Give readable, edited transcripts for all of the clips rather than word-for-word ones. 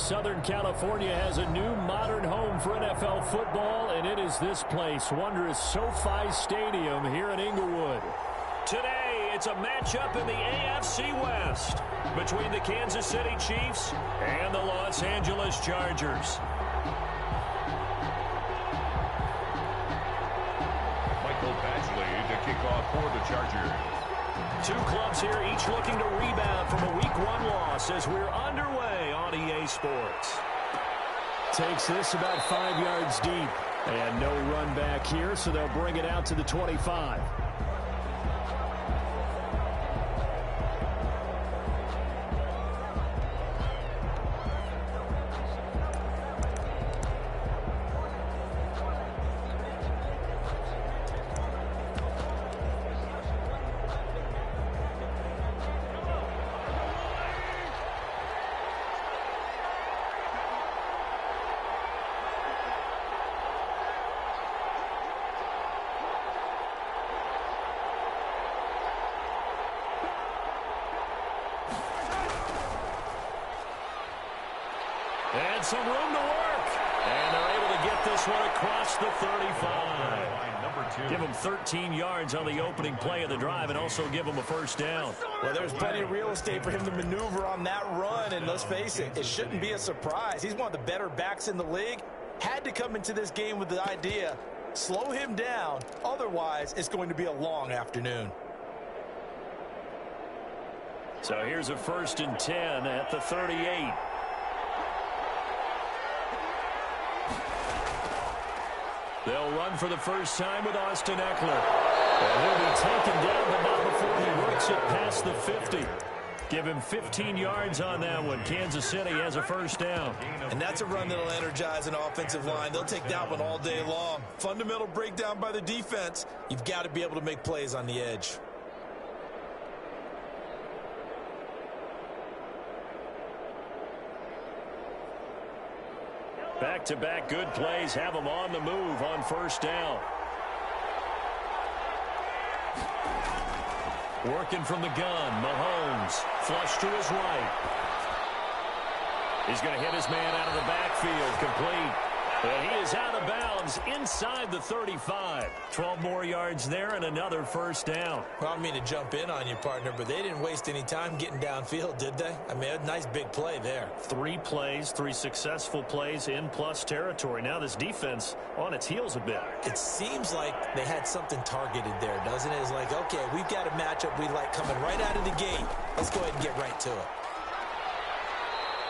Southern California has a new modern home for NFL football, and it is this place, wondrous SoFi Stadium here in Inglewood. Today, it's a matchup in the AFC West between the Kansas City Chiefs and the Los Angeles Chargers. Michael Badgley to kick off for the Chargers. Two clubs here, each looking to rebound from a Week 1 loss as we're underway on EA Sports. Takes this about 5 yards deep. And no run back here, so they'll bring it out to the 25. And some room to work. And they're able to get this one across the 35. Give them 13 yards on the opening play of the drive and also give them a first down. Well, there's plenty of real estate for him to maneuver on that run. And let's face it, it shouldn't be a surprise. He's one of the better backs in the league. Had to come into this game with the idea, slow him down. Otherwise, it's going to be a long afternoon. So here's a 1st and 10 at the 38. They'll run for the first time with Austin Eckler. And he'll be taken down, but not before he works it past the 50. Give him 15 yards on that one. Kansas City has a first down. And that's a run that'll energize an offensive line. They'll take that one all day long. Fundamental breakdown by the defense. You've got to be able to make plays on the edge. Back-to-back good plays have them on the move on first down. Working from the gun, Mahomes, flush to his right. He's going to hit his man out of the backfield, complete. And he is out of bounds inside the 35. 12 more yards there and another first down. Well, I don't mean to jump in on you, partner, but they didn't waste any time getting downfield, did they? I mean, a nice big play there. 3 plays, 3 successful plays in plus territory. Now this defense on its heels a bit. It seems like they had something targeted there, doesn't it? It's like, okay, we've got a matchup we like coming right out of the gate. Let's go ahead and get right to it.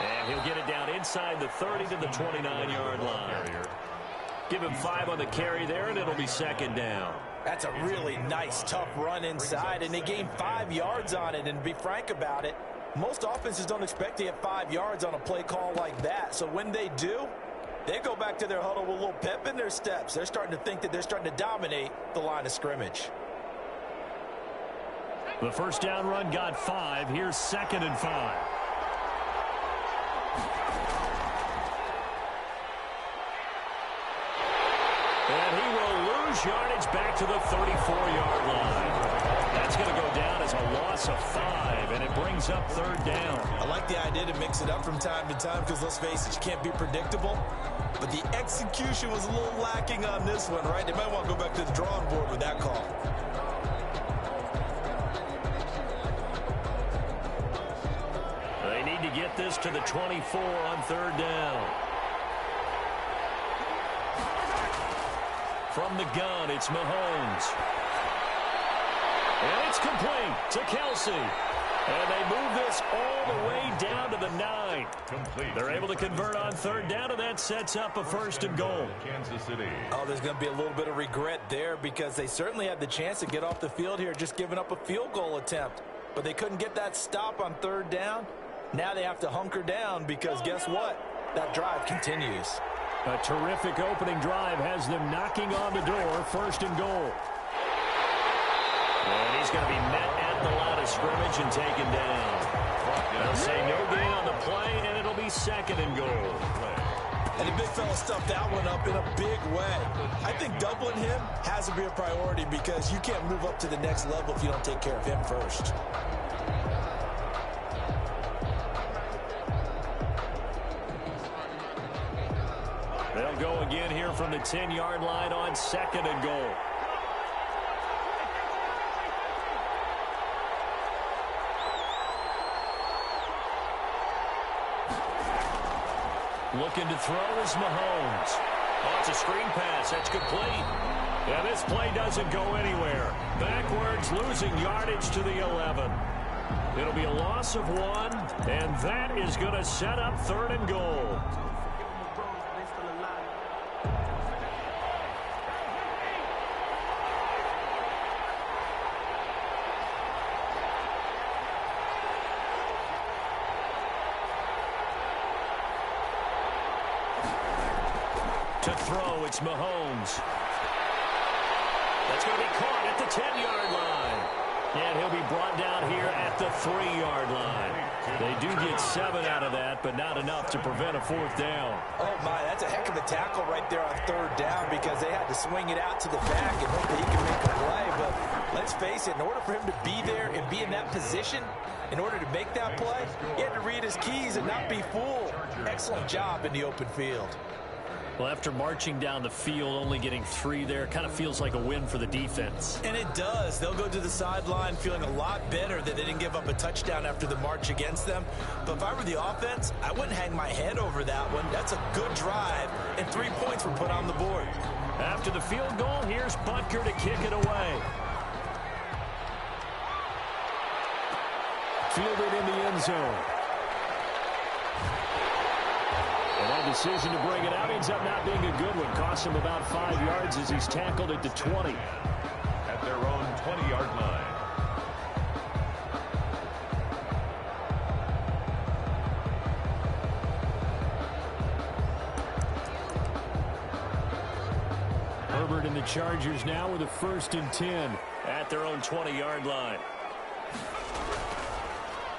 And he'll get it down inside the 30 to the 29-yard line. Give him 5 on the carry there, and it'll be second down. That's a really nice, tough run inside, and they gained 5 yards on it. And to be frank about it, most offenses don't expect to get 5 yards on a play call like that. So when they do, they go back to their huddle with a little pep in their steps. They're starting to think that they're starting to dominate the line of scrimmage. The first down run got 5. Here's 2nd and 5. And he will lose yardage back to the 34-yard line. That's going to go down as a loss of 5, and it brings up 3rd down. I like the idea to mix it up from time to time because, let's face it, you can't be predictable. But the execution was a little lacking on this one, right? They might want to go back to the drawing board with that call. They need to get this to the 24 on 3rd down. From the gun, it's Mahomes. And it's complete to Kelsey. And they move this all the way down to the 9. They're able to convert on 3rd down, and that sets up a 1st and goal. Kansas City. Oh, there's going to be a little bit of regret there because they certainly had the chance to get off the field here, just giving up a field goal attempt. But they couldn't get that stop on 3rd down. Now they have to hunker down because guess what? That drive continues. A terrific opening drive has them knocking on the door. 1st and goal. And he's going to be met at the line of scrimmage and taken down. They'll say no gain on the play, and it'll be 2nd and goal. And the big fella stuffed that one up in a big way. I think doubling him has to be a priority because you can't move up to the next level if you don't take care of him first. They'll go again here from the 10-yard line on 2nd and goal. Looking to throw is Mahomes. Oh, it's a screen pass. That's complete. Yeah, this play doesn't go anywhere. Backwards, losing yardage to the 11. It'll be a loss of 1, and that is going to set up 3rd and goal. To throw, it's Mahomes. That's going to be caught at the 10-yard line. And he'll be brought down here at the 3-yard line. They do get 7 out of that, but not enough to prevent a 4th down. Oh, my, that's a heck of a tackle right there on 3rd down because they had to swing it out to the back and hope that he can make a play. But let's face it, in order for him to be there and be in that position, in order to make that play, he had to read his keys and not be fooled. Excellent job in the open field. Well, after marching down the field, only getting 3 there, kind of feels like a win for the defense. And it does. They'll go to the sideline feeling a lot better that they didn't give up a touchdown after the march against them. But if I were the offense, I wouldn't hang my head over that one. That's a good drive, and 3 points were put on the board. After the field goal, here's Butker to kick it away. Fielded in the end zone. And that decision to bring it out ends up not being a good one. Costs him about 5 yards as he's tackled at the 20. At their own 20-yard line. Herbert and the Chargers now with a 1st and 10 at their own 20-yard line.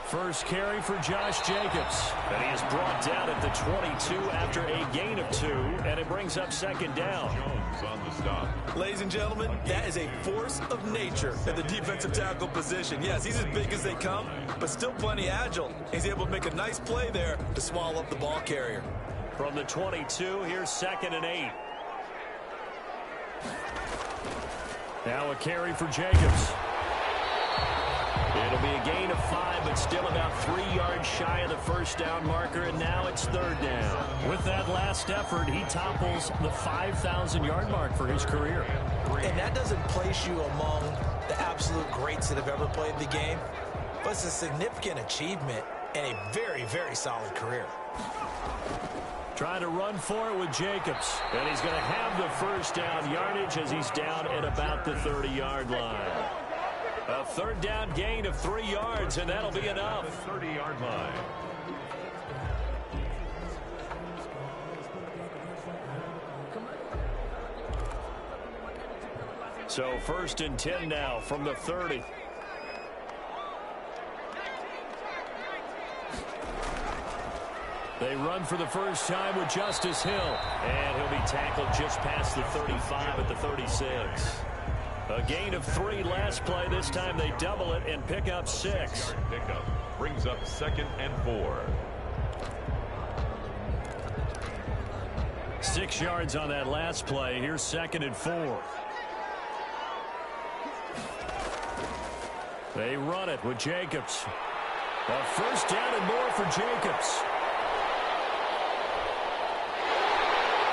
First carry for Josh Jacobs. And he is brought down at the 22 after a gain of 2, and it brings up 2nd down. Jones on the stop. Ladies and gentlemen, that is a force of nature at the defensive tackle position. Yes, he's as big as they come, but still plenty agile. He's able to make a nice play there to swallow up the ball carrier. From the 22, here's 2nd and 8. Now a carry for Jacobs. It'll be a gain of 5, but still about 3 yards shy of the 1st down marker, and now it's 3rd down. With that last effort, he topples the 5,000-yard mark for his career. And that doesn't place you among the absolute greats that have ever played the game, but it's a significant achievement and a very, very solid career. Trying to run for it with Jacobs, and he's going to have the 1st down yardage as he's down at about the 30-yard line. A 3rd down gain of 3 yards, and that'll be enough. 30-yard line. So 1st and 10 now from the 30. They run for the first time with Justice Hill, and he'll be tackled just past the 35 at the 36. A gain of 3 last play. This time they double it and pick up 6. Pickup brings up 2nd and 4. 6 yards on that last play. Here's 2nd and 4. They run it with Jacobs. A 1st down and more for Jacobs.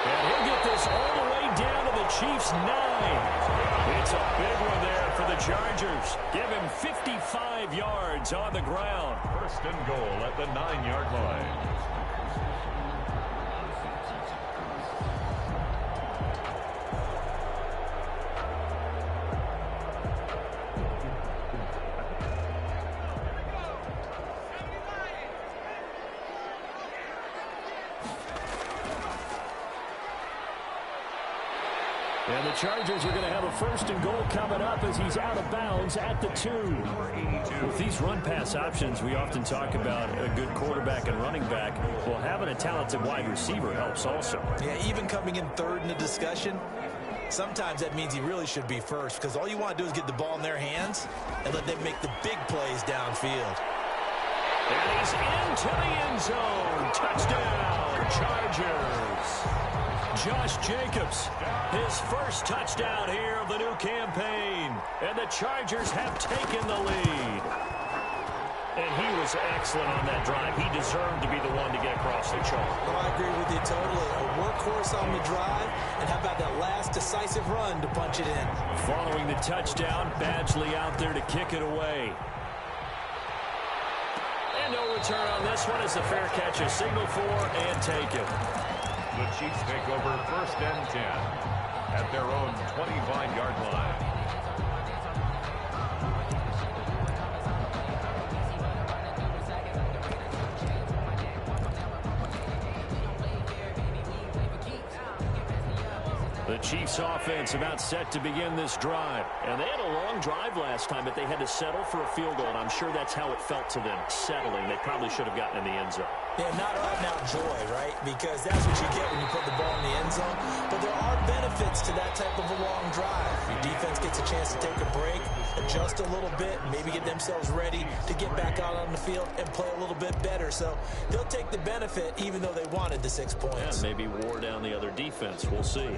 And he'll get this all the way down to the Chiefs' 9. It's a big one there for the Chargers. Give him 55 yards on the ground. 1st and goal at the 9-yard line. And the Chargers are going to have a 1st and goal coming up as he's out of bounds at the 2. With these run-pass options, we often talk about a good quarterback and running back. Well, having a talented wide receiver helps also. Yeah, even coming in 3rd in the discussion, sometimes that means he really should be 1st because all you want to do is get the ball in their hands and let them make the big plays downfield. And he's into the end zone. Touchdown, Chargers. Josh Jacobs, his first touchdown here of the new campaign. And the Chargers have taken the lead. And he was excellent on that drive. He deserved to be the one to get across the chalk. Well, I agree with you totally. A workhorse on the drive. And how about that last decisive run to punch it in? Following the touchdown, Badgley out there to kick it away. And no return on this one as the fair catch is signaled for and taken. The Chiefs take over 1st and 10 at their own 25-yard line. The Chiefs offense about set to begin this drive. And they had a long drive last time, but they had to settle for a field goal, and I'm sure that's how it felt to them, settling. They probably should have gotten in the end zone. Yeah, not out-and-out joy, right? Because that's what you get when you put the ball in the end zone. But there are benefits to that type of a long drive. Your defense gets a chance to take a break, adjust a little bit, maybe get themselves ready to get back out on the field and play a little bit better. So they'll take the benefit even though they wanted the 6 points. Yeah, maybe wore down the other defense. We'll see.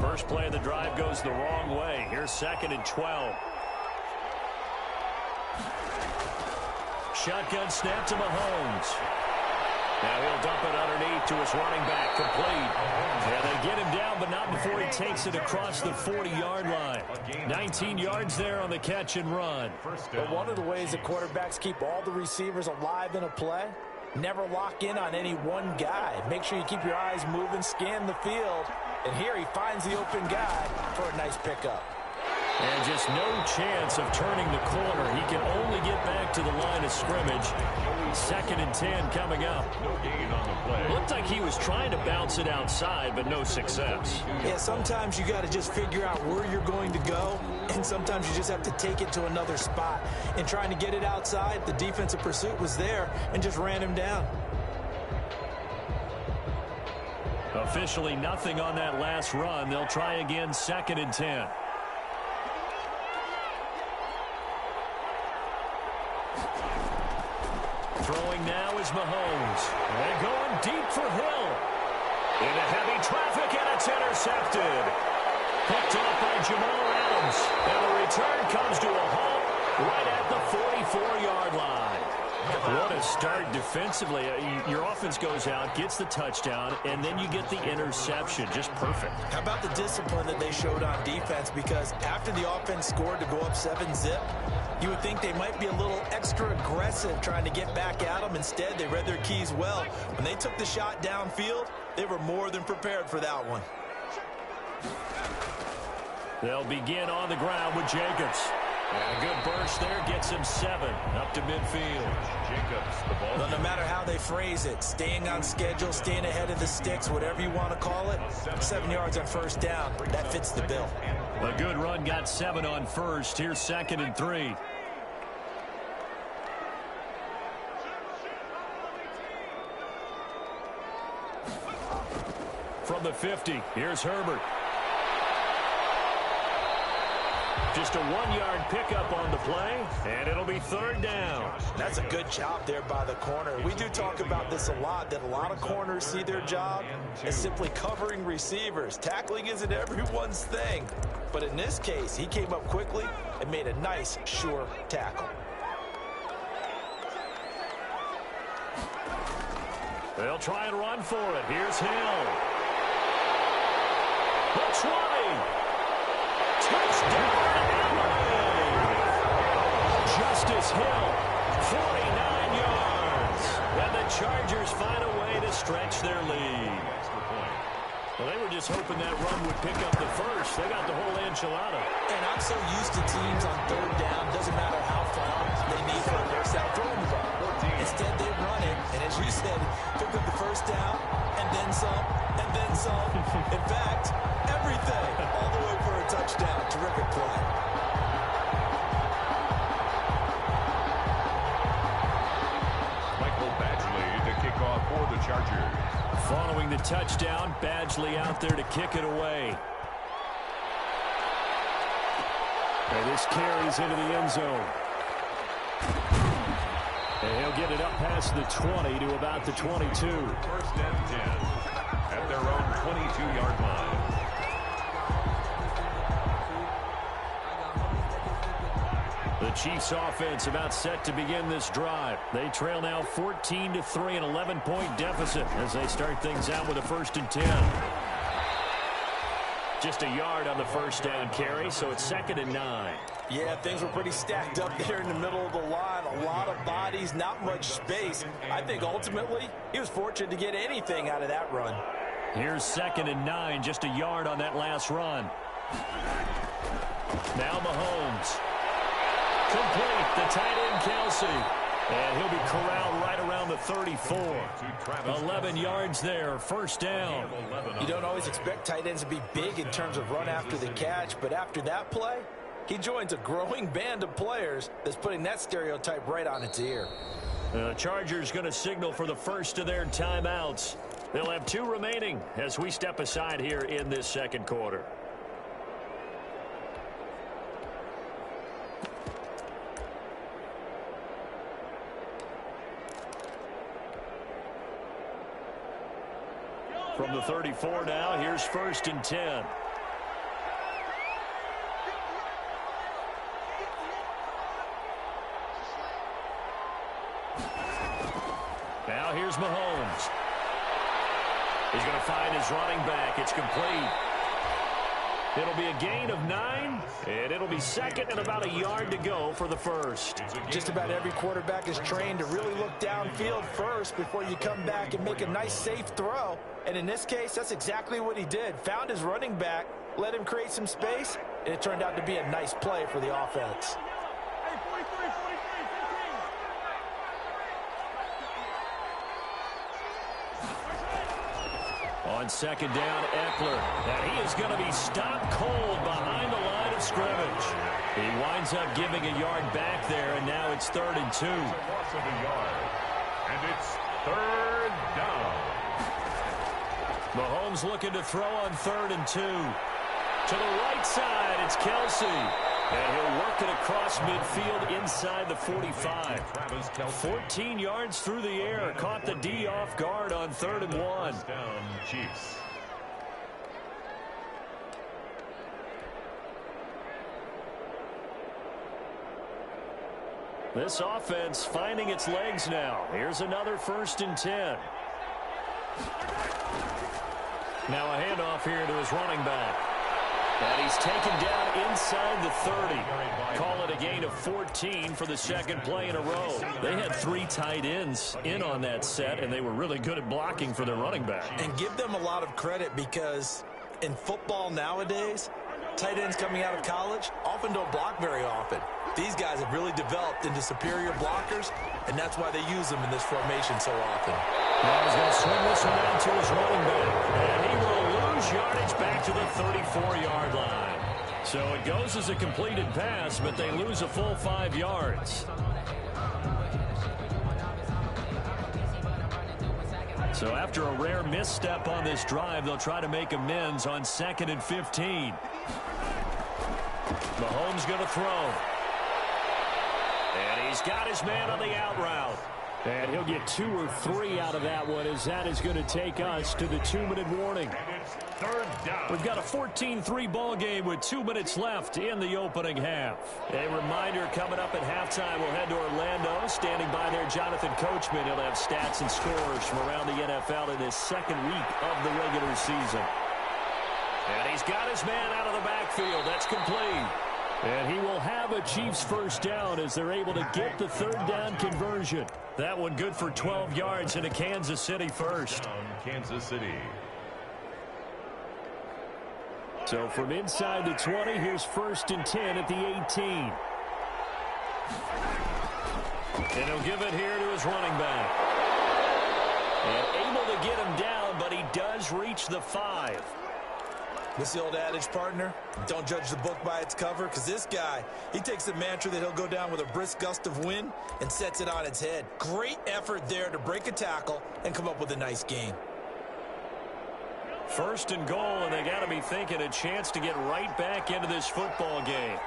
First play of the drive goes the wrong way. Here's 2nd and 12. Shotgun snap to Mahomes. Now he'll dump it underneath to his running back, complete. And they get him down, but not before he takes it across the 40-yard line. 19 yards there on the catch and run. But one of the ways that quarterbacks keep all the receivers alive in a play, never lock in on any one guy. Make sure you keep your eyes moving, scan the field. And here he finds the open guy for a nice pickup. And just no chance of turning the corner. He can only get back to the line of scrimmage. 2nd and 10 coming up. No gain on the play. Looked like he was trying to bounce it outside, but no success. Yeah, sometimes you got to just figure out where you're going to go, and sometimes you just have to take it to another spot. And trying to get it outside, the defensive pursuit was there and just ran him down. Officially nothing on that last run. They'll try again, 2nd and 10. Throwing now is Mahomes. They're going deep for Hill. Into heavy traffic, and it's intercepted. Picked off by Jamal Adams. And the return comes to a halt right at the 44-yard line. What a start defensively. Your offense goes out, gets the touchdown, and then you get the interception. Just perfect. How about the discipline that they showed on defense? Because after the offense scored to go up 7-zip, you would think they might be a little extra aggressive trying to get back at them. Instead, they read their keys well. When they took the shot downfield, they were more than prepared for that one. They'll begin on the ground with Jacobs. And a good burst there gets him 7 up to midfield. Jacobs, the ball. No matter how they phrase it, staying on schedule, staying ahead of the sticks, whatever you want to call it, 7 yards on first down, that fits the bill. A good run got 7 on first. Here's 2nd and 3. From the 50, here's Herbert. Just a 1-yard pickup on the play, and it'll be 3rd down. That's a good job there by the corner. We do talk about this a lot, that a lot of corners see their job as simply covering receivers. Tackling isn't everyone's thing. But in this case, he came up quickly and made a nice, sure tackle. They'll try and run for it. Here's Hill. The 20. Touchdown. Justice Hill, 49 yards. And the Chargers find a way to stretch their lead. Well, they were just hoping that run would pick up the first. They got the whole enchilada. And I'm so used to teams on 3rd down, doesn't matter how far they need for a first down, throwing the ball. Instead, they run it, and as you said, pick up the first down, and then some, and then some. In fact, everything, all the way for a touchdown. Terrific play. Chargers. Following the touchdown, Badgley out there to kick it away. And this carries into the end zone. And he'll get it up past the 20 to about the 22. First and 10 at their own 22-yard line. The Chiefs offense about set to begin this drive. They trail now 14-3, an 11-point deficit as they start things out with a 1st and 10. Just a yard on the first down carry, so it's 2nd and 9. Yeah, things were pretty stacked up there in the middle of the line. A lot of bodies, not much space. I think ultimately he was fortunate to get anything out of that run. Here's 2nd and 9, just a yard on that last run. Now Mahomes. Complete, the tight end Kelsey. And he'll be corralled right around the 34. 11 yards there, first down. You don't always expect tight ends to be big in terms of run after the catch, but after that play, he joins a growing band of players that's putting that stereotype right on its ear. The Chargers going to signal for the first of their timeouts. They'll have 2 remaining as we step aside here in this second quarter. From the 34 now, here's 1st and 10. Now here's Mahomes. He's going to find his running back. It's complete. It'll be a gain of 9, and it'll be 2nd and about a yard to go for the first. Just about every quarterback is trained to really look downfield first before you come back and make a nice, safe throw. And in this case, that's exactly what he did. Found his running back, let him create some space, and it turned out to be a nice play for the offense. On 2nd down, Eckler. And he is going to be stopped cold behind the line of scrimmage. He winds up giving a yard back there, and now it's 3rd and 2. Loss of a yard. And it's 3rd down. Mahomes looking to throw on 3rd and 2. To the right side, it's Kelsey. And he'll work it across midfield inside the 45. 14 yards through the air. Caught the D off guard on 3rd and 1. Down, Chiefs. This offense finding its legs now. Here's another 1st and 10. Now a handoff here to his running back. And he's taken down inside the 30. Call it a gain of 14 for the 2nd play in a row. They had 3 tight ends in on that set, and they were really good at blocking for their running back. And give them a lot of credit because in football nowadays, tight ends coming out of college often don't block very often. These guys have really developed into superior blockers, and that's why they use them in this formation so often. Now he's going to swing this one out to his running back. And he will lose yardage back to the 34-yard line. So it goes as a completed pass, but they lose a full 5 yards. So after a rare misstep on this drive, they'll try to make amends on 2nd and 15. Mahomes going to throw. And he's got his man on the out route. And he'll get 2 or 3 out of that one, as that is going to take us to the 2-minute warning. We've got a 14-3 ball game with 2 minutes left in the opening half. A reminder, coming up at halftime, we'll head to Orlando. Standing by there, Jonathan Coachman. He'll have stats and scores from around the NFL in his 2nd week of the regular season. And he's got his man out of the backfield. That's complete. And he will have a Chiefs first down as they're able to get the 3rd down conversion. That one good for 12 yards and a Kansas City first. Kansas City. So from inside the 20, here's 1st and 10 at the 18. And he'll give it here to his running back. And able to get him down, but he does reach the 5. What's the old adage, partner? Don't judge the book by its cover, because this guy, he takes a mantra that he'll go down with a brisk gust of wind and sets it on its head. Great effort there to break a tackle and come up with a nice gain. First and goal, and they got to be thinking a chance to get right back into this football game.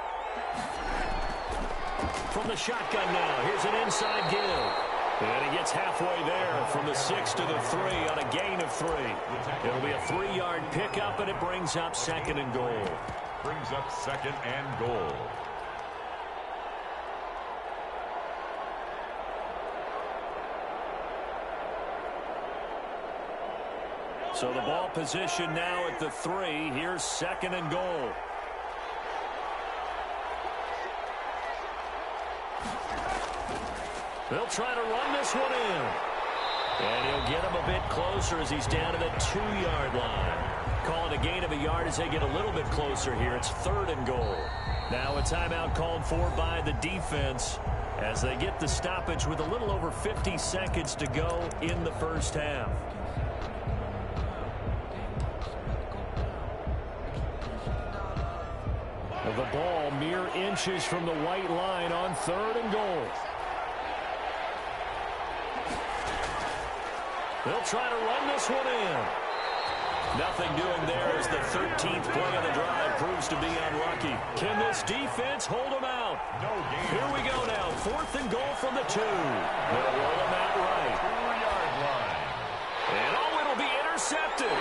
From the shotgun now, here's an inside give. And he gets halfway there from the 6 to the 3 on a gain of 3. It'll be a 3-yard pickup, and it brings up second and goal. Brings up second and goal. So the ball position now at the 3. Here's second and goal. They'll try to run this one in. And he'll get him a bit closer as he's down to the 2-yard line. Calling a gain of a yard as they get a little bit closer here. It's third and goal. Now a timeout called for by the defense as they get the stoppage with a little over 50 seconds to go in the first half. The ball mere inches from the white line on third and goal. They'll try to run this one in. Nothing doing there as the 13th play of the drive proves to be unlucky. Can this defense hold them out? No gain. Here we go now. Fourth and goal from the 2. They'll roll them out right. 2-yard line. And it'll be intercepted.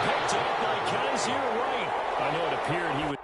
Picked up by Kaiser Wright. I know it appeared he was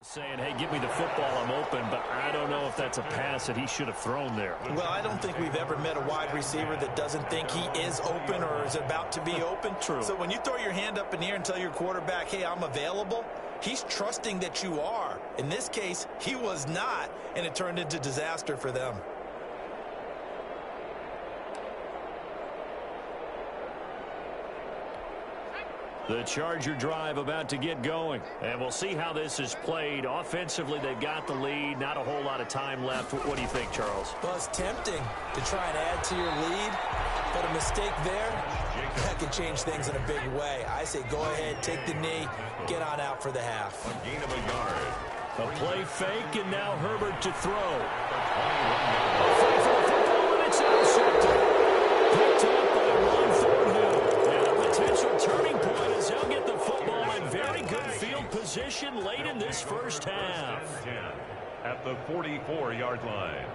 Saying, hey, give me the football, I'm open, but I don't know if that's a pass that he should have thrown there. Well, I don't think we've ever met a wide receiver that doesn't think he is open or is about to be open. True. So when you throw your hand up in the air and tell your quarterback, hey, I'm available, he's trusting that you are. In this case, he was not, and it turned into disaster for them. The Charger drive about to get going. And we'll see how this is played. Offensively, they've got the lead. Not a whole lot of time left. What do you think, Charles? Well, it's tempting to try and add to your lead, but a mistake there, that can change things in a big way. I say go ahead, take the knee, get on out for the half. A gain of a yard. A play fake, and now Herbert to throw. A fake for the football, and it's intercepted. Picked up by Ron Thornhill. And a potential turning point as they'll get the football in very good field position late in this first half. At the 44-yard line.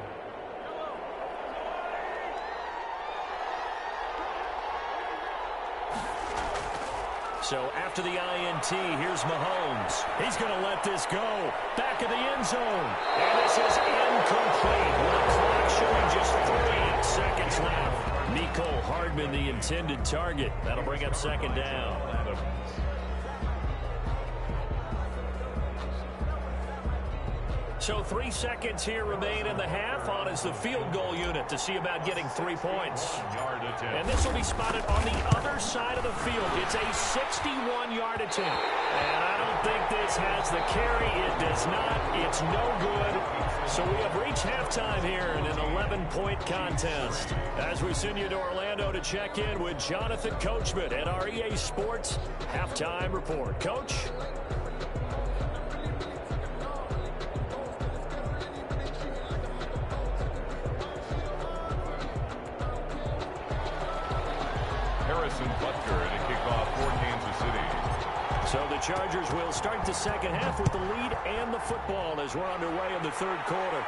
So after the INT, here's Mahomes. He's going to let this go. Back of the end zone. And this is incomplete. With the clock showing just 3 seconds left. Mecole Hardman, the intended target. That'll bring up second down. So 3 seconds here remain in the half. On is the field goal unit to see about getting 3 points. And this will be spotted on the other side of the field. It's a 61-yard attempt. And I don't think this has the carry. It does not. It's no good. So we have reached halftime here in an 11-point contest. As we send you to Orlando to check in with Jonathan Coachman at our EA Sports Halftime Report. Coach? Butker and a kickoff for Kansas City. So the Chargers will start the second half with the lead and the football as we're underway in the third quarter.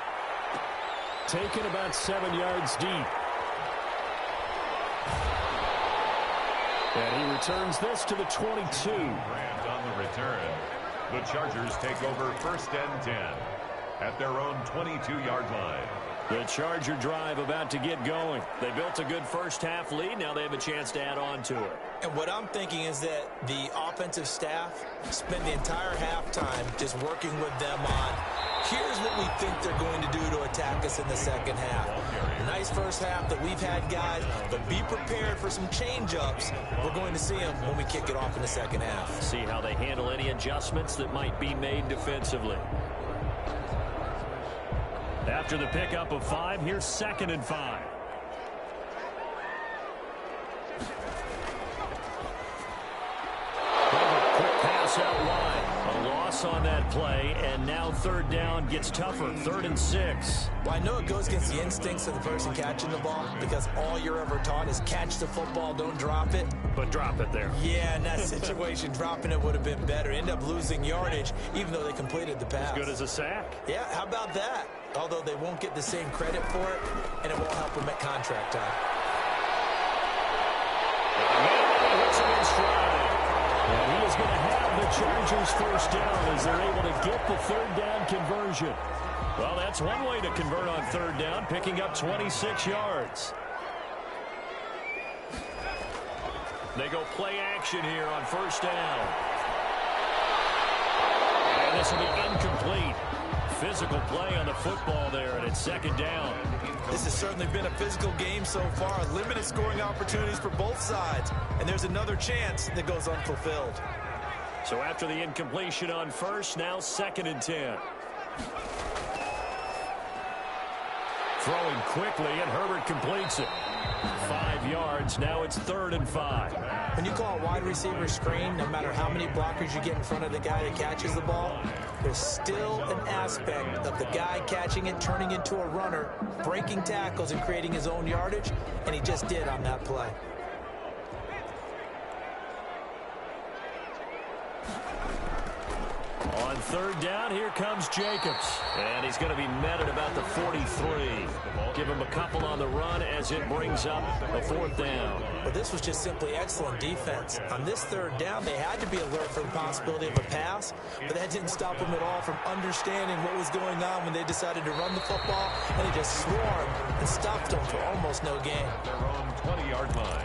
Taken about 7 yards deep. And he returns this to the 22. Grant on the return. The Chargers take over first and 10 at their own 22-yard line. The Charger drive about to get going. They built a good first half lead. Now they have a chance to add on to it. And what I'm thinking is that the offensive staff spend the entire halftime just working with them on, here's what we think they're going to do to attack us in the second half. Nice first half that we've had, guys, but be prepared for some change-ups. We're going to see them when we kick it off in the second half. See how they handle any adjustments that might be made defensively. After the pickup of 5, here's 2nd and 5. Quick pass out wide. A loss on that play, and now third down gets tougher. 3rd and 6. Well, I know it goes against the instincts of the person catching the ball because all you're ever taught is catch the football, don't drop it. But drop it there. Yeah, in that situation, dropping it would have been better. End up losing yardage, even though they completed the pass. As good as a sack. Yeah, how about that? Although they won't get the same credit for it, and it won't help them at contract time. And he is going to have the Chargers first down as they're able to get the third down conversion. Well, that's one way to convert on third down, picking up 26 yards. They go play action here on first down. And this will be incomplete. Physical play on the football there, and it's second down. This has certainly been a physical game so far. Limited scoring opportunities for both sides. And there's another chance that goes unfulfilled. So after the incompletion on first, now 2nd and 10. Throwing quickly, and Herbert completes it. 5 yards, now it's 3rd and 5. When you call a wide receiver screen, no matter how many blockers you get in front of the guy that catches the ball, there's still an aspect of the guy catching it, turning into a runner, breaking tackles and creating his own yardage, and he just did on that play. On third down, here comes Jacobs. And he's going to be met at about the 43. Give him a couple on the run as it brings up a fourth down. But this was just simply excellent defense. On this third down, they had to be alert for the possibility of a pass, but that didn't stop them at all from understanding what was going on when they decided to run the football, and they just swarmed and stopped them for almost no gain. Their own 20-yard line.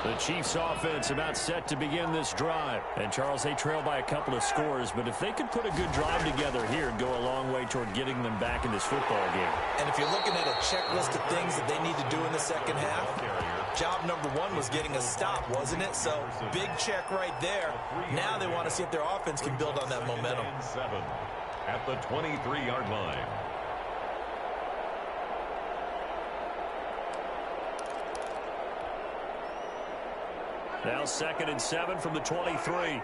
The Chiefs offense about set to begin this drive. And Charles, they trail by a couple of scores, but if they could put a good drive together here, it'd go a long way toward getting them back in this football game. And if you're looking at a checklist of things that they need to do in the second half, job number one was getting a stop, wasn't it? So big check right there. Now they want to see if their offense can build on that momentum. 7 at the 23-yard line. Now 2nd and 7 from the 23.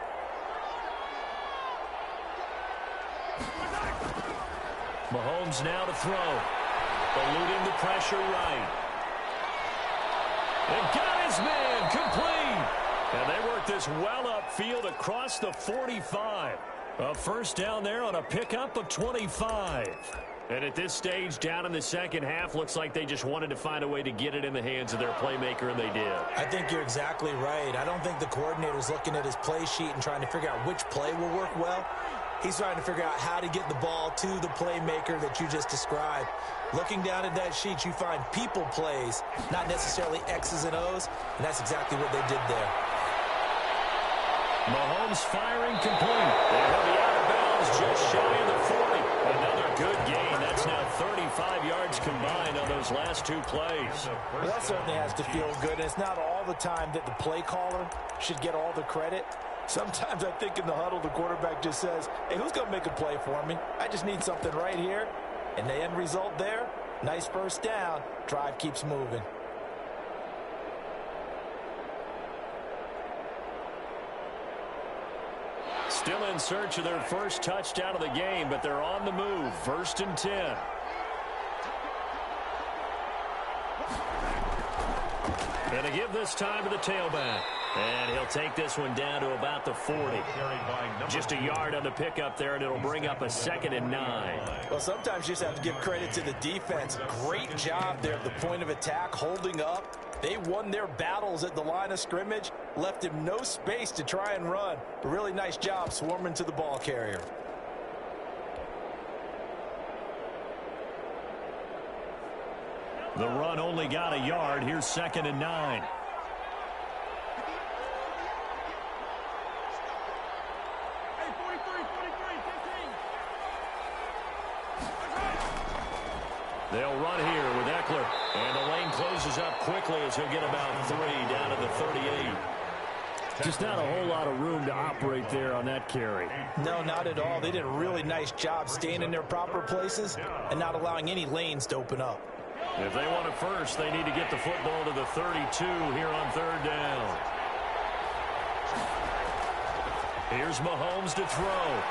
Mahomes now to throw. Eluding the pressure right. And got his man complete. And they work this well upfield across the 45. A first down there on a pickup of 25. And at this stage, down in the second half, looks like they just wanted to find a way to get it in the hands of their playmaker, and they did. I think you're exactly right. I don't think the coordinator's looking at his play sheet and trying to figure out which play will work well. He's trying to figure out how to get the ball to the playmaker that you just described. Looking down at that sheet, you find people plays, not necessarily X's and O's, and that's exactly what they did there. Mahomes firing complete. And he'll be out of bounds just shy of the 40. Another good gain. That's now 35 yards combined on those last two plays. Well, that certainly has to feel good. And it's not all the time that the play caller should get all the credit. Sometimes I think in the huddle, the quarterback just says, hey, who's going to make a play for me? I just need something right here. And the end result there, nice first down. Drive keeps moving. Still in search of their first touchdown of the game, but they're on the move. 1st and 10. And to give this time to the tailback. And he'll take this one down to about the 40. Just a yard on the pickup there, and it'll bring up a 2nd and 9. Well, sometimes you just have to give credit to the defense. Great job there at the point of attack, holding up. They won their battles at the line of scrimmage, left him no space to try and run. A really nice job swarming to the ball carrier. The run only got a yard. Here's 2nd and 9. They'll run here with Eckler. And the lane closes up quickly as he'll get about 3 down to the 38. Just not a whole lot of room to operate there on that carry. No, not at all. They did a really nice job staying in their proper places and not allowing any lanes to open up. If they want it first, they need to get the football to the 32 here on 3rd down. Here's Mahomes to throw.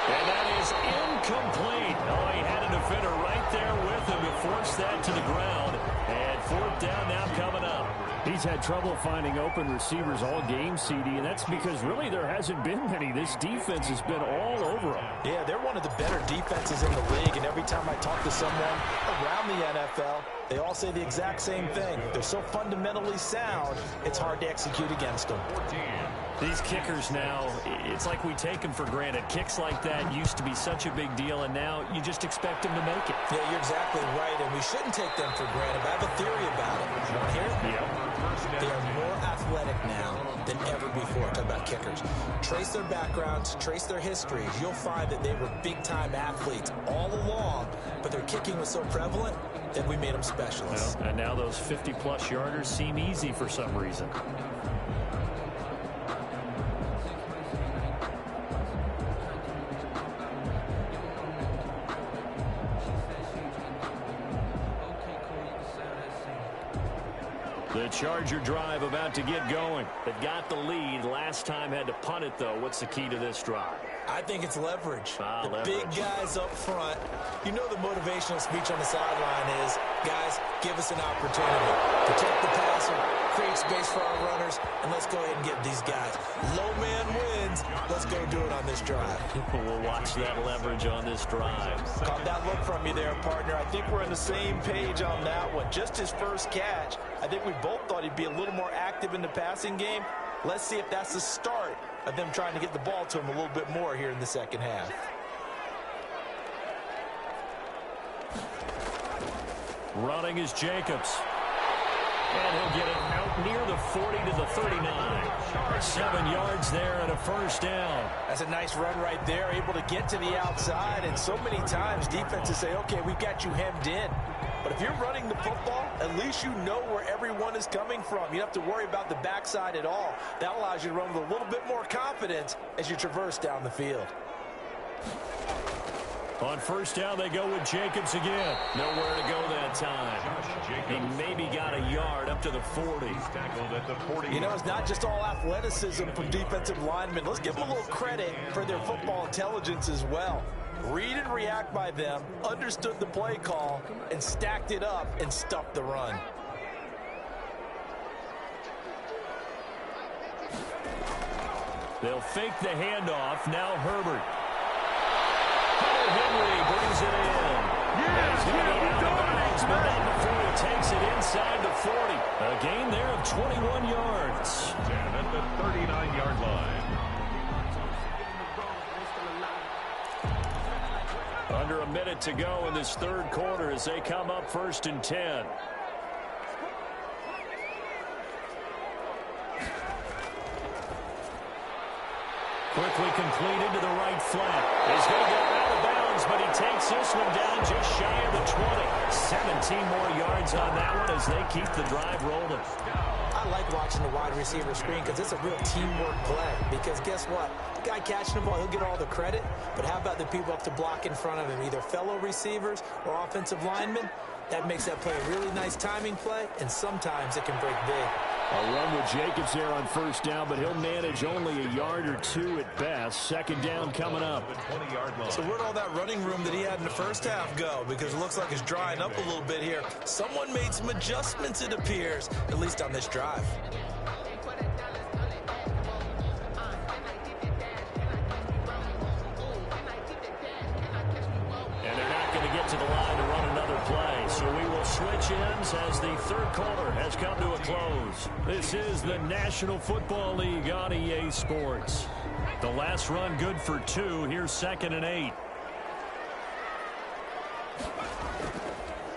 And that is incomplete. Oh, he had a defender right there with him to force that to the ground. And 4th down now coming up. He's had trouble finding open receivers all game, CD, and that's because really there hasn't been many. This defense has been all over him. Yeah, they're one of the better defenses in the league, and every time I talk to someone around the NFL, they all say the exact same thing. They're so fundamentally sound, it's hard to execute against them. These kickers now, it's like we take them for granted. Kicks like that used to be such a big deal, and now you just expect them to make it. Yeah, you're exactly right, and we shouldn't take them for granted, but I have a theory about it. You want to hear it? Yeah. They are more athletic now than ever before. Talk about kickers. Trace their backgrounds, trace their histories. You'll find that they were big-time athletes all along, but their kicking was so prevalent that we made them specialists. Well, and now those 50-plus yarders seem easy for some reason. The Charger drive about to get going. They've got the lead. Last time had to punt it, though. What's the key to this drive? I think it's leverage. Leverage. Big guys up front. You know the motivational speech on the sideline is, guys, give us an opportunity. Protect the passer, create space for our runners, and let's go ahead and get these guys. Low man wins. Let's go do it on this drive. We'll watch that leverage on this drive. Caught that look from you there, partner. I think we're on the same page on that one. Just his first catch. I think we both thought he'd be a little more active in the passing game. Let's see if that's the start of them trying to get the ball to him a little bit more here in the second half. Running is Jacobs. And he'll get it out near the 40 to the 39. 7 yards there and a first down. That's a nice run right there, able to get to the outside. And so many times defenses say, okay, we've got you hemmed in. But if you're running the football, at least you know where everyone is coming from. You don't have to worry about the backside at all. That allows you to run with a little bit more confidence as you traverse down the field. On first down, they go with Jacobs again. Nowhere to go that time. He maybe got a yard up to the 40. He's tackled at the 40. You know, it's not just all athleticism from defensive linemen. Let's give them a little credit for their football intelligence as well. Read and react by them, understood the play call, and stacked it up and stuffed the run. They'll fake the handoff. Now Herbert. Henry brings it in. He's going to be out of bounds, but not before he takes it inside the 40. A gain there of 21 yards. And at the 39-yard line. Under a minute to go in this third quarter as they come up 1st and 10. Quickly completed to the right flat. He's going to go out of bounds, but he takes this one down just shy of the 20. 17 more yards on that one as they keep the drive rolling. I like watching the wide receiver screen because it's a real teamwork play. Because guess what? The guy catching the ball, he'll get all the credit. But how about the people up to block in front of him, either fellow receivers or offensive linemen? That makes that play a really nice timing play, and sometimes it can break big. A run with Jacobs there on first down, but he'll manage only a yard or two at best. Second down coming up. So where'd all that running room that he had in the first half go? Because it looks like it's drying up a little bit here. Someone made some adjustments, it appears, at least on this drive. And they're not going to get to the line to run another play. So we will switch ends as the third quarter has come to a close. This is the National Football League on EA Sports. The last run good for 2. Here's 2nd and 8.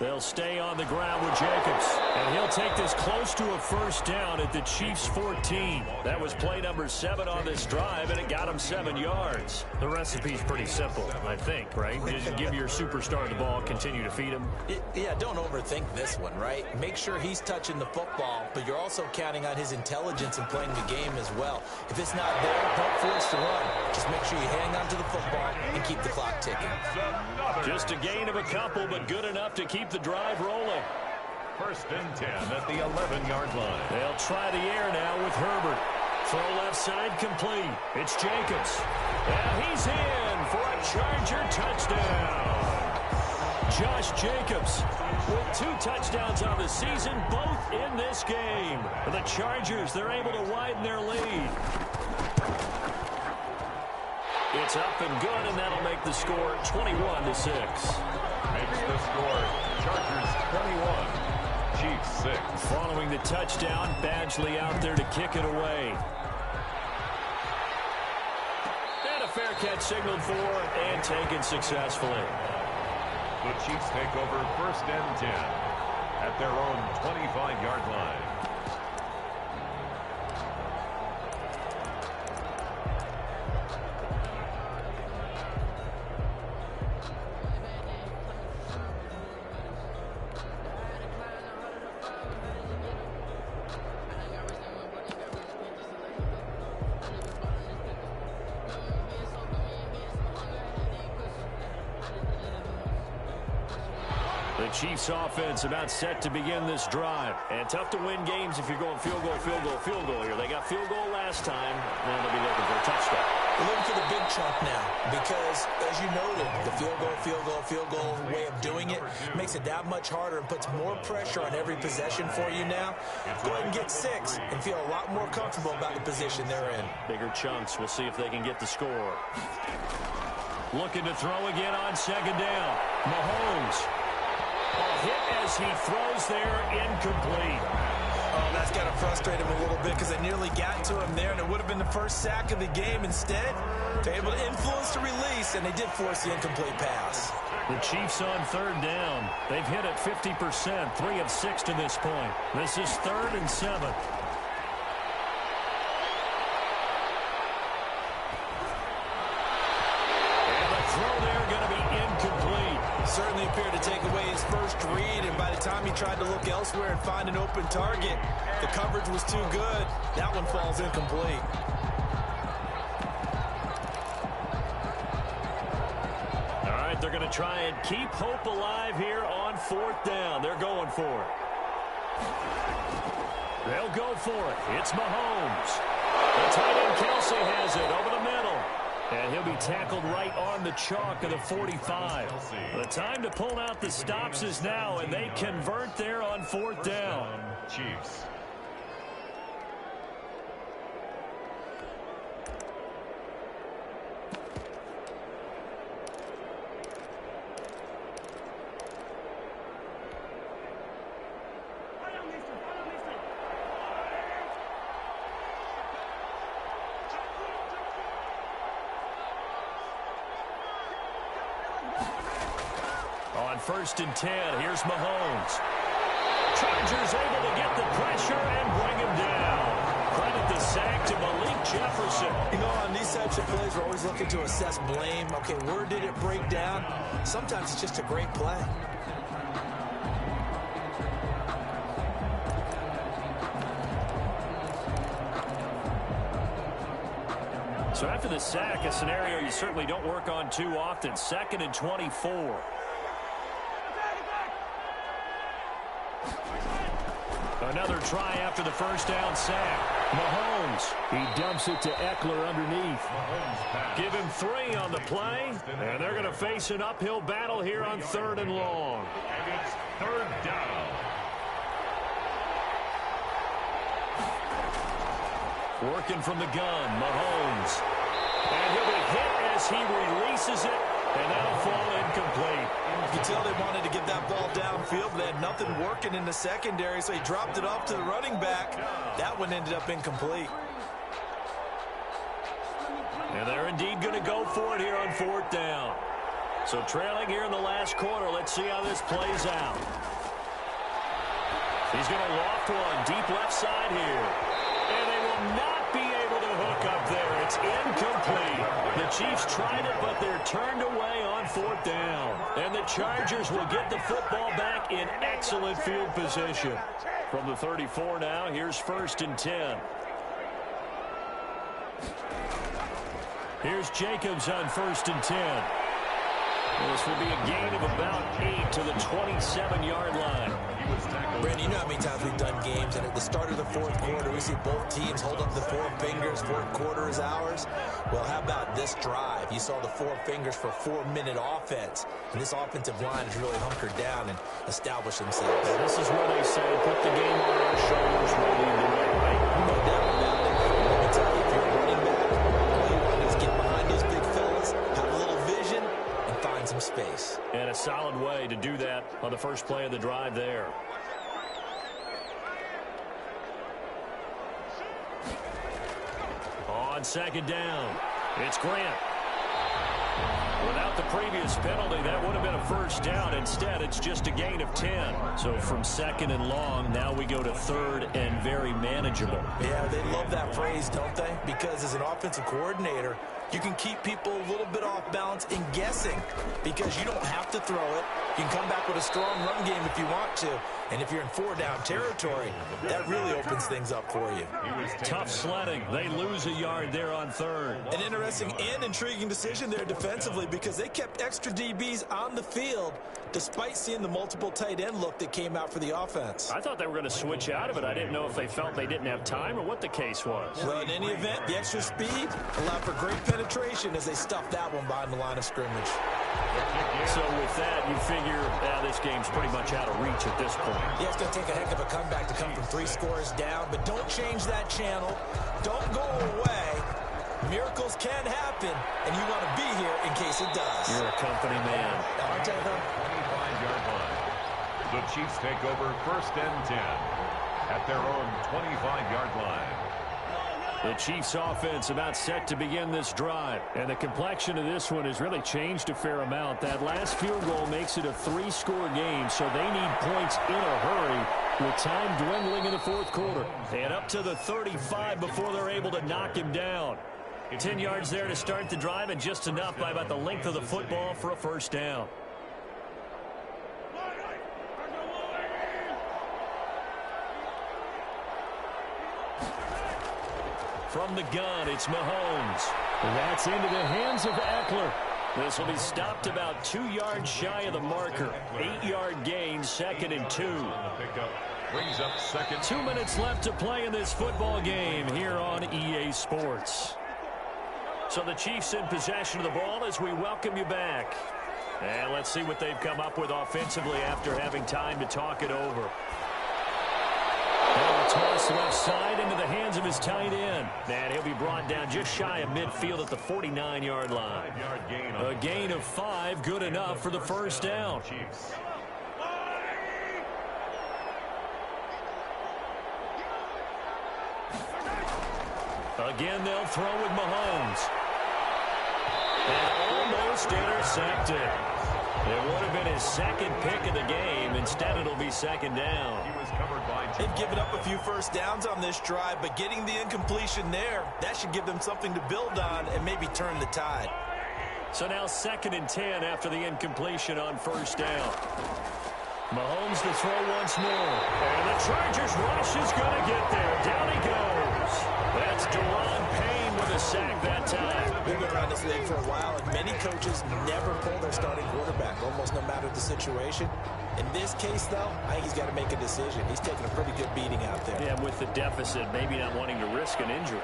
They'll stay on the ground with Jacobs. And he'll take this close to a first down at the Chiefs' 14. That was play number 7 on this drive, and it got him 7 yards. The recipe's pretty simple, I think, right? Just give your superstar the ball, continue to feed him. Yeah, don't overthink this one, right? Make sure he's touching the football, but you're also counting on his intelligence in playing the game as well. If it's not there, don't force the run. Just make sure you hang on to the football and keep the clock ticking. Just a gain of a couple, but good enough to keep the drive rolling. 1st and 10 at the 11-yard line. They'll try the air now with Herbert. Throw left side complete. It's Jacobs. And he's in for a Charger touchdown. Josh Jacobs with 2 touchdowns on the season, both in this game. The Chargers, they're able to widen their lead. It's up and good, and that'll make the score 21-6. Makes the score Chargers 21, Chiefs 6. Following the touchdown, Badgley out there to kick it away. And a fair catch signaled for and taken successfully. The Chiefs take over 1st and 10 at their own 25-yard line. The Chiefs offense about set to begin this drive. And tough to win games if you're going field goal, field goal, field goal here. They got field goal last time. Now they'll be looking for a touchdown. We're looking for the big chunk now because, as you noted, the field goal way of doing it makes it that much harder and puts more pressure on every possession for you now. Go ahead and get 6 and feel a lot more comfortable about the position they're in. Bigger chunks. We'll see if they can get the score. Looking to throw again on second down. Mahomes. A hit as he throws there, incomplete. Oh, that's got to frustrate him a little bit because they nearly got to him there, and it would have been the first sack of the game. Instead, they're able to influence the release, and they did force the incomplete pass. The Chiefs on third down. They've hit it 50%, 3 of 6 to this point. This is 3rd and 7. Certainly appeared to take away his first read, and by the time he tried to look elsewhere and find an open target, the coverage was too good. That one falls incomplete. All right, they're going to try and keep hope alive here on 4th down. They're going for it. They'll go for it. It's Mahomes. The tight end Kelsey has it over the middle. And he'll be tackled right on the chalk of the 45. The time to pull out the stops is now, and they convert there on 4th down. Chiefs. On 1st and 10, here's Mahomes. Chargers able to get the pressure and bring him down. Credit the sack to Malik Jefferson. You know, on these types of plays, we're always looking to assess blame. Okay, where did it break down? Sometimes it's just a great play. So after the sack, a scenario you certainly don't work on too often. 2nd and 24. Another try after the first down sack. Mahomes. He dumps it to Eckler underneath. Give him 3 on the play. And they're going to face an uphill battle here on 3rd and long. And it's 3rd down. Working from the gun, Mahomes. And he'll be hit as he releases it. And that'll fall incomplete. You can tell they wanted to get that ball downfield, but they had nothing working in the secondary, so he dropped it off to the running back. That one ended up incomplete. And they're indeed going to go for it here on 4th down. So trailing here in the last quarter, let's see how this plays out. He's going to loft one deep left side here. And they will not be able to hook up there. It's incomplete. The Chiefs tried it, but they're turned away on 4th down. And the Chargers will get the football back in excellent field position. From the 34 now, here's 1st and 10. Here's Jacobs on 1st and 10. This will be a gain of about 8 to the 27-yard line. Brandon, you know how many times we've done games, and at the start of the 4th quarter, we see both teams hold up the 4 fingers. 4th quarter is ours. Well, how about this drive? You saw the 4 fingers for 4-minute offense, and this offensive line has really hunkered down and established themselves. And this is where they say, put the game on our shoulders, we'll lead the way, right? No doubt about it. Let me tell you, if you're a running back, all you want to do is get behind those big fellas, have a little vision, and find some space. And a solid way to do that on the first play of the drive there. On 2nd down, it's Grant. Without the previous penalty, that would have been a first down. Instead, it's just a gain of 10. So from 2nd and long, now we go to 3rd and very manageable. Yeah, they love that phrase, don't they? Because as an offensive coordinator, you can keep people a little bit off balance and guessing because you don't have to throw it. You can come back with a strong run game if you want to, And if you're in four-down territory, that really opens things up for you. Tough sledding. They lose a yard there on third. An interesting and intriguing decision there defensively because they kept extra DBs on the field despite seeing the multiple tight end look that came out for the offense. I thought they were going to switch out of it. I didn't know if they felt they didn't have time or what the case was. Well, in any event, the extra speed allowed for great penetration as they stuffed that one behind the line of scrimmage. So with that, you figure this game's pretty much out of reach at this point. Yeah, it's going to take a heck of a comeback to come from 3 scores down, but don't change that channel. Don't go away. Miracles can happen, and you want to be here in case it does. You're a company man. Aren't I, though? 25-yard line. The Chiefs take over 1st and 10 at their own 25-yard line. The Chiefs offense about set to begin this drive. And the complexion of this one has really changed a fair amount. That last field goal makes it a 3-score game, so they need points in a hurry with time dwindling in the 4th quarter. And up to the 35 before they're able to knock him down. 10 yards there to start the drive and just enough by about the length of the football for a 1st down. From the gun, it's Mahomes. That's into the hands of Eckler. This will be stopped about 2 yards shy of the marker. 8-yard gain, 2nd and 2. Brings up 2nd. 2 minutes left to play in this football game here on EA Sports. So the Chiefs in possession of the ball as we welcome you back. And let's see what they've come up with offensively after having time to talk it over. And a toss left side into the hands of his tight end. And he'll be brought down just shy of midfield at the 49-yard line. A gain of 5, good enough for the 1st down. Again, they'll throw with Mahomes. And almost intercepted. It would have been his 2nd pick of the game. Instead, it'll be 2nd down. They've given up a few 1st downs on this drive, but getting the incompletion there, that should give them something to build on and maybe turn the tide. So now 2nd and 10 after the incompletion on 1st down. Mahomes to throw once more. And the Chargers rush is going to get there. Down he goes. That's Deron Payne with a sack that time. We've been around this league for a while, and many coaches never pull their starting quarterback, almost no matter the situation. In this case, though, I think he's got to make a decision. He's taking a pretty good beating out there. Yeah, with the deficit, maybe not wanting to risk an injury.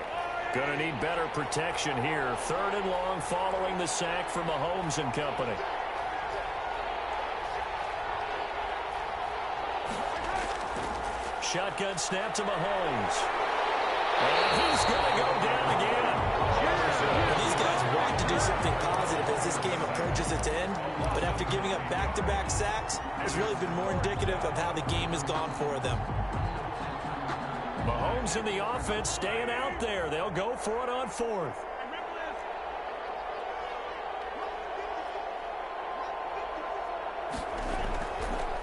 Going to need better protection here. 3rd and long following the sack from Mahomes and company. Shotgun snap to Mahomes. And he's going to go down again. These guys want to do something positive as this game approaches its end, but after giving up back-to-back sacks, it's really been more indicative of how the game has gone for them. Mahomes and the offense staying out there. They'll go for it on 4th.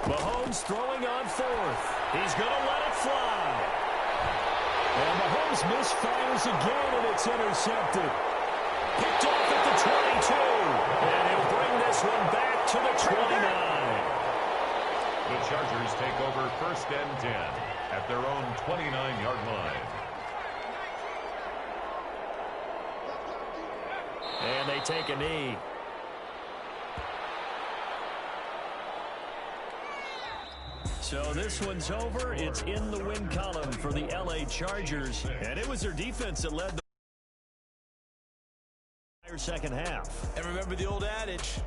Mahomes throwing on 4th. He's going to let it fly. And Mahomes misfires again, and it's intercepted. Picked off at the 22. And he'll bring this one back to the 29. The Chargers take over 1st and 10 at their own 29-yard line. And they take a knee. So this one's over. It's in the win column for the LA Chargers. And it was their defense that led the entire 2nd half. And remember the old adage,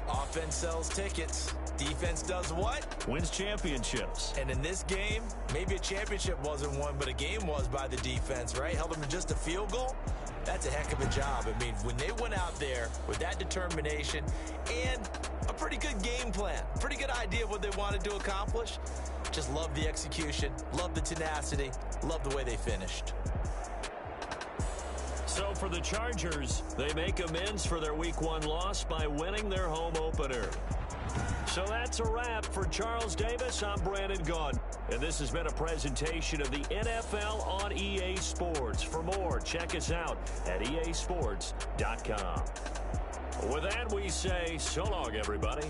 offense sells tickets. Defense does what? Wins championships. And in this game, maybe a championship wasn't won, but a game was by the defense, right? Held them to just a field goal. That's a heck of a job. I mean, when they went out there with that determination and a pretty good game plan, pretty good idea of what they wanted to accomplish, just love the execution, love the tenacity, love the way they finished. So for the Chargers, they make amends for their Week 1 loss by winning their home opener. So that's a wrap for Charles Davis. I'm Brandon Gaudin, and this has been a presentation of the NFL on EA Sports. For more, check us out at easports.com. With that, we say so long, everybody.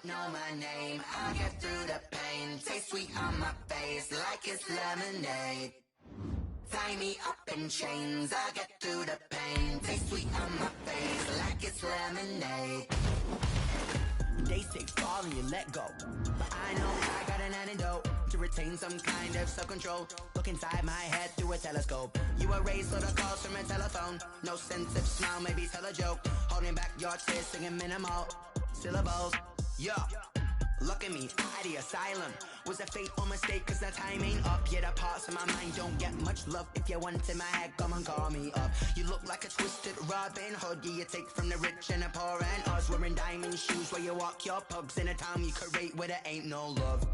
Know my name, I'll get through the pain. Taste sweet on my face like it's lemonade. Tie me up in chains, I'll get through the pain. Taste sweet on my face like it's lemonade. They say fall and you let go, but I know I got an antidote to retain some kind of self-control. Look inside my head through a telescope. You erase all the calls from a telephone. No sense of smile, maybe tell a joke. Holding back your tears, singing minimal syllables. Yo, look at me, out the asylum. Was a fateful mistake, cause the time ain't up. Yet the parts of my mind don't get much love. If you want in my head, come and call me up. You look like a twisted Robin Hood. Yeah, you take from the rich and the poor and us. Wearing diamond shoes where you walk your pugs in a town you create where there ain't no love.